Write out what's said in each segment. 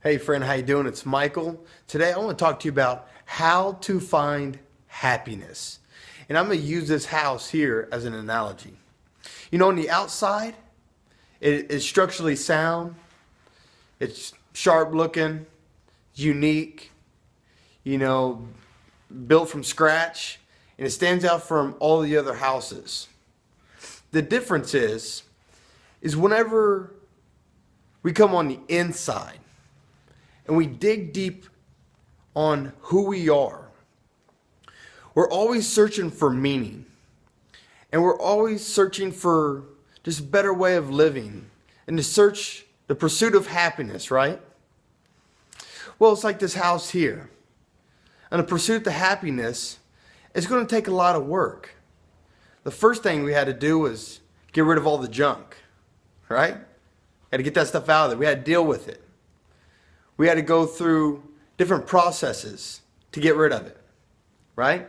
Hey friend, how you doing? It's Michael. Today I want to talk to you about how to find happiness. And I'm going to use this house here as an analogy. You know, on the outside, it is structurally sound. It's sharp looking, unique, built from scratch, and it stands out from all the other houses. The difference is whenever we come on the inside, and we dig deep on who we are, we're always searching for meaning. And we're always searching for just a better way of living and the pursuit of happiness, right? Well, it's like this house here. And the pursuit of happiness is going to take a lot of work. The first thing we had to do was get rid of all the junk, right? Had to get that stuff out of there. We had to deal with it. We had to go through different processes to get rid of it, right?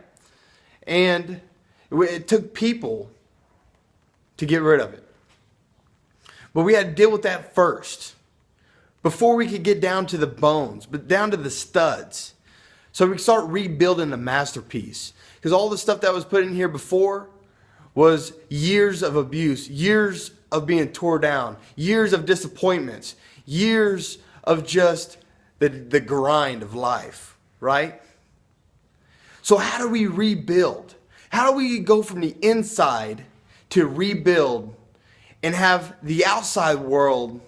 And it took people to get rid of it. But we had to deal with that first before we could get down to the bones, but down to the studs. So we could start rebuilding the masterpiece. Because all the stuff that was put in here before was years of abuse, years of being tore down, years of disappointments, years of just the grind of life, right? So how do we rebuild? How do we go from the inside to rebuild and have the outside world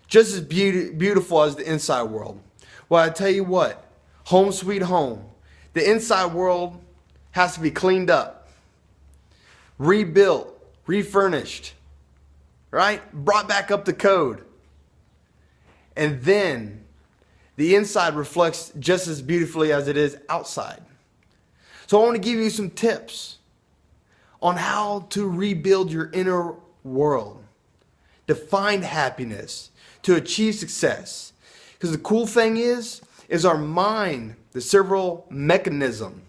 just as beautiful as the inside world? Well, I tell you what, home sweet home. The inside world has to be cleaned up, rebuilt, refurnished, right? Brought back up to code. And then the inside reflects just as beautifully as it is outside. So I want to give you some tips on how to rebuild your inner world, to find happiness, to achieve success. Because the cool thing is our mind, the cerebral mechanism,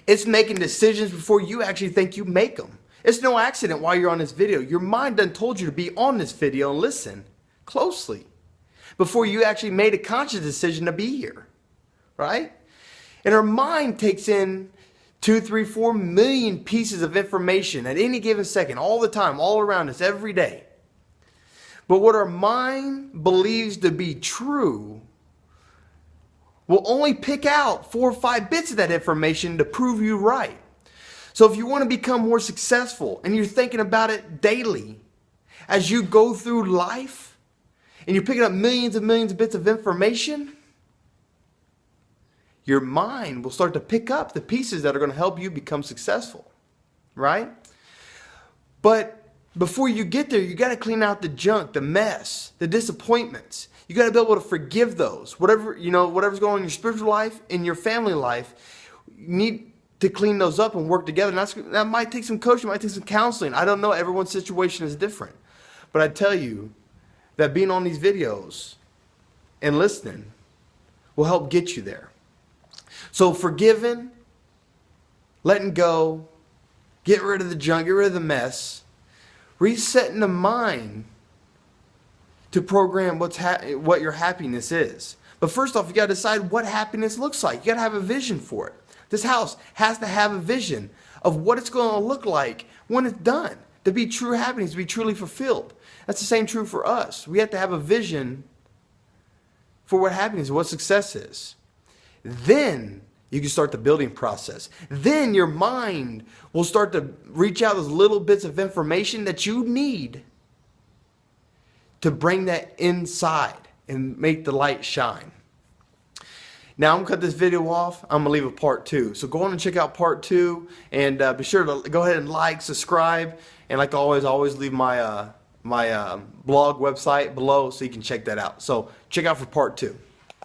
it's making decisions before you actually think you make them. It's no accident why you're on this video. Your mind done told you to be on this video and listen closely before you actually made a conscious decision to be here, right? And our mind takes in 2, 3, 4 million pieces of information at any given second, all the time, all around us, every day. But what our mind believes to be true will only pick out 4 or 5 bits of that information to prove you right. So if you want to become more successful and you're thinking about it daily as you go through life, and you're picking up millions and millions of bits of information, your mind will start to pick up the pieces that are going to help you become successful, right? But before you get there, you got to clean out the junk, the mess, the disappointments. You got to be able to forgive those. Whatever's going on in your spiritual life, in your family life, you need to clean those up and work together. And that might take some coaching, might take some counseling. I don't know. Everyone's situation is different. But I tell you that being on these videos and listening will help get you there. So forgiving, letting go, get rid of the junk, get rid of the mess, resetting the mind to program what your happiness is. But first off, you got to decide what happiness looks like. You got to have a vision for it. This house has to have a vision of what it's going to look like when it's done, to be true happiness, to be truly fulfilled. That's the same true for us. We have to have a vision for what happiness, what success is. Then you can start the building process. Then your mind will start to reach out those little bits of information that you need to bring that inside and make the light shine. Now I'm going to cut this video off. I'm going to leave a part 2. So go on and check out part 2 and be sure to go ahead and like, subscribe, and like always leave my blog website below so you can check that out. So check out for part 2.